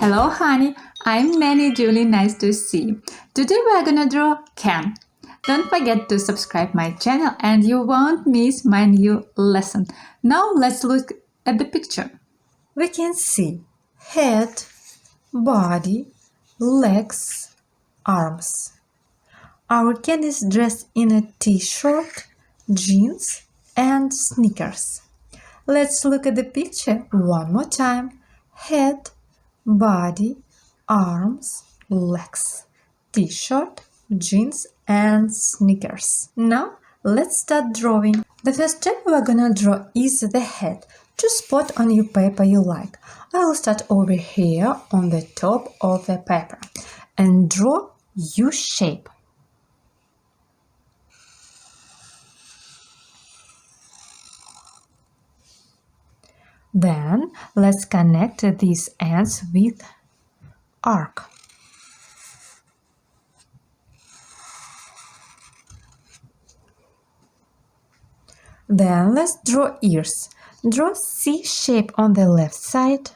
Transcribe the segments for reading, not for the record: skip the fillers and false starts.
Hello honey, I'm Nanny Julie, nice to see you. Today we're gonna draw Ken. Don't forget to subscribe my channel and you won't miss my new lesson. Now let's look at the picture. We can see head, body, legs, arms. Our Ken is dressed in a t-shirt, jeans and sneakers. Let's look at the picture one more time. Head, body, arms, legs, t-shirt, jeans and sneakers. Now let's start drawing. The first step we're gonna draw is the head. Choose spot on your paper you like. I will start over here on the top of the paper and draw U shape. Then let's connect these ends with arc. Then let's draw ears. Draw C shape on the left side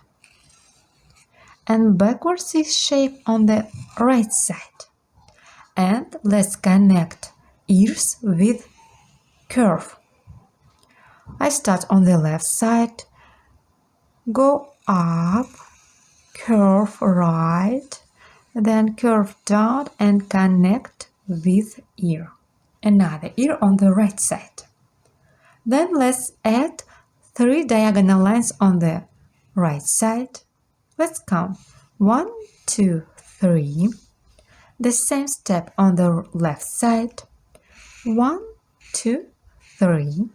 and backward C shape on the right side. And let's connect ears with curve. I start on the left side, go up, curve right, then curve down and connect with ear. Another ear on the right side. Then let's add 3 diagonal lines on the right side. Let's count 1, 2, 3. The same step on the left side. 1, 2, 3.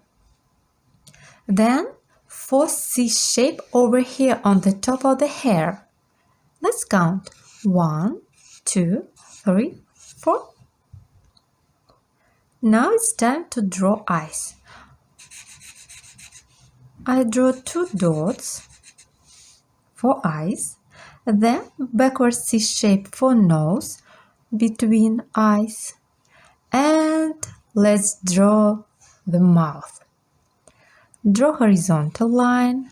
Then 4 C shape over here on the top of the hair. Let's count 1, 2, 3, 4. Now it's time to draw eyes. I draw 2 dots for eyes, then backward C shape for nose between eyes, and let's draw the mouth. Draw horizontal line,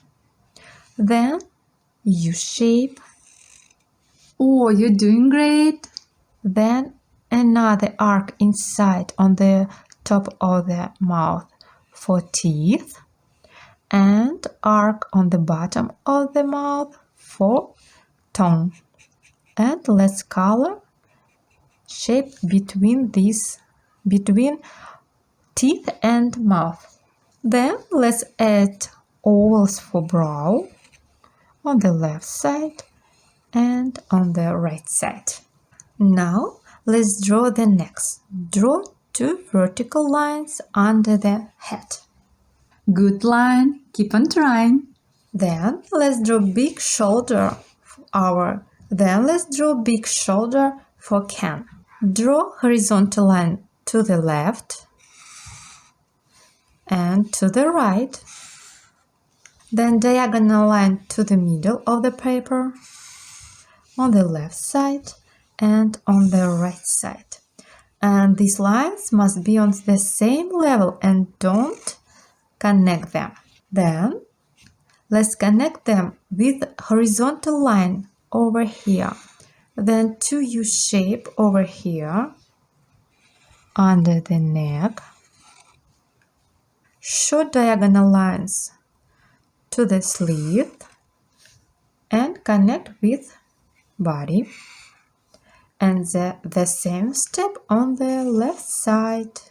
then U shape. Oh, you're doing great! Then another arc inside on the top of the mouth for teeth, and arc on the bottom of the mouth for tongue. And let's color shape between teeth and mouth. Then let's add ovals for brow on the left side and on the right side. Now let's draw the necks. Draw 2 vertical lines under the head. Good line, keep on trying. Then let's draw big shoulder for Ken. Draw horizontal line to the left and to the right. Then diagonal line to the middle of the paper on the left side and on the right side. And these lines must be on the same level and don't connect them. Then let's connect them with horizontal line over here. Then 2 U shape over here under the neck. Short diagonal lines to the sleeve and connect with body. And the same step on the left side.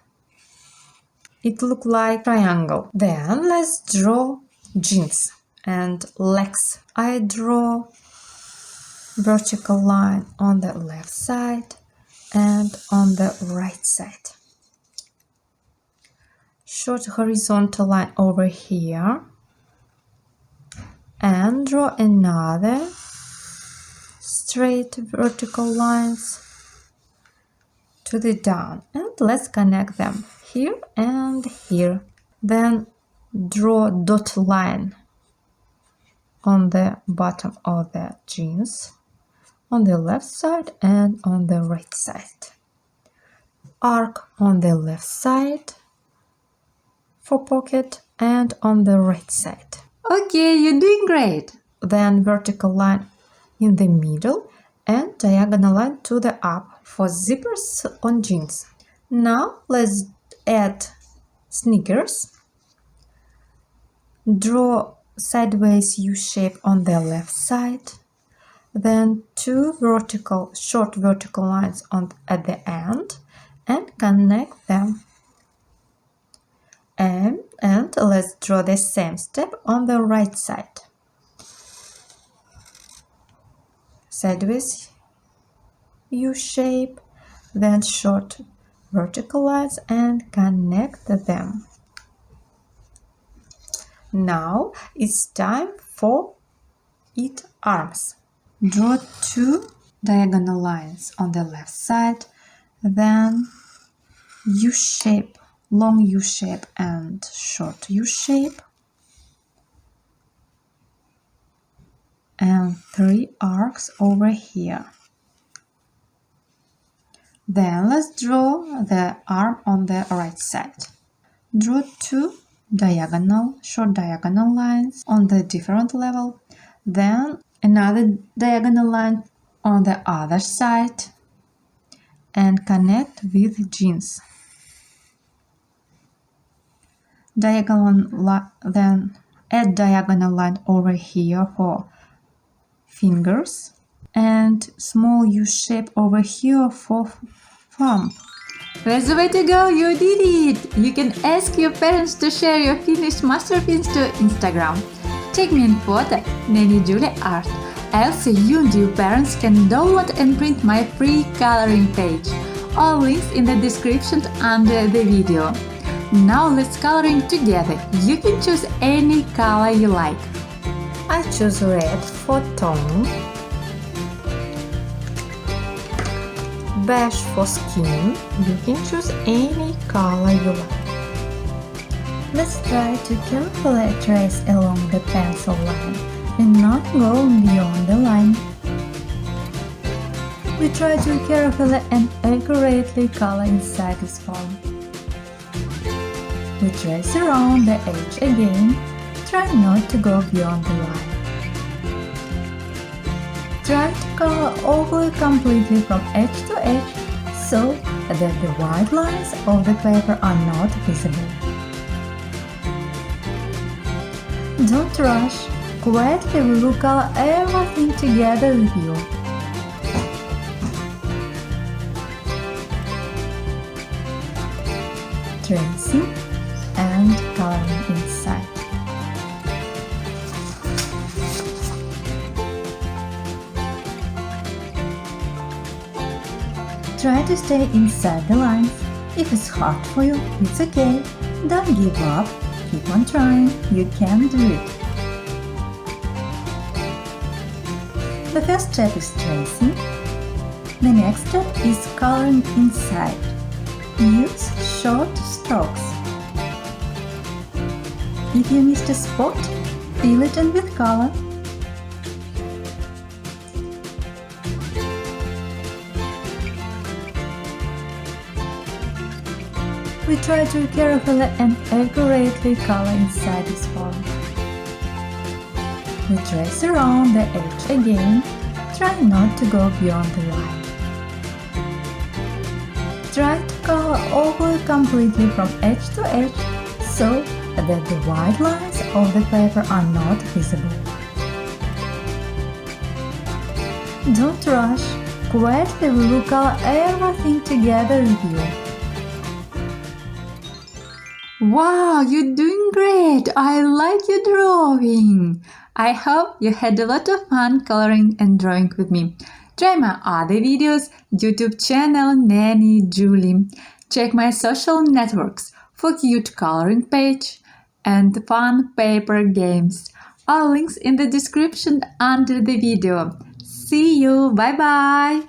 It looks like triangle. Then let's draw jeans and legs. I draw vertical line on the left side and on the right side. Short horizontal line over here and draw another straight vertical lines to the down, and let's connect them here and here. Then draw dot line on the bottom of the jeans on the left side and on the right side. Arc on the left side for pocket and on the right side. Okay, you're doing great. Then vertical line in the middle and diagonal line to the up for zippers on jeans. Now let's add sneakers. Draw sideways U shape on the left side, then two short vertical lines at the end and connect them. And let's draw the same step on the right side. Sideways U shape, then short vertical lines and connect them. Now it's time for it arms. Draw two diagonal lines on the left side, then U shape, long U shape and short U shape, and three arcs over here. Then let's draw the arm on the right side. Draw two short diagonal lines on the different level, then another diagonal line on the other side and connect with jeans. Then add diagonal line over here for fingers and small U shape over here for thumb. That's the way to go, you did it! You can ask your parents to share your finished masterpiece to Instagram. Take me in photo, Nanny Julie Art. Also, you and your parents can download and print my free coloring page. All links in the description under the video. Now let's coloring together. You can choose any color you like. I choose red for tone, beige for skin. You can choose any color you like. Let's try to carefully trace along the pencil line and not go beyond the line. We try to carefully and accurately color inside this form. We trace around the edge again. Try not to go beyond the line. Try to color over completely from edge to edge so that the white lines of the paper are not visible. Don't rush. Quietly we will color everything together with you. Tracing and coloring inside. Try to stay inside the lines. If it's hard for you, it's okay. Don't give up. Keep on trying. You can do it. The first step is tracing. The next step is coloring inside. Use short strokes. If you missed a spot, fill it in with color. We try to carefully and accurately color inside this form. We trace around the edge again. Try not to go beyond the line. Try to color over completely from edge to edge so that the white lines of the paper are not visible. Don't rush. Quietly we will color everything together with you. Wow, you're doing great! I like your drawing! I hope you had a lot of fun coloring and drawing with me. Try my other videos, YouTube channel Nanny Julie. Check my social networks for cute coloring page and fun paper games. All links in the description under the video. See you! Bye bye!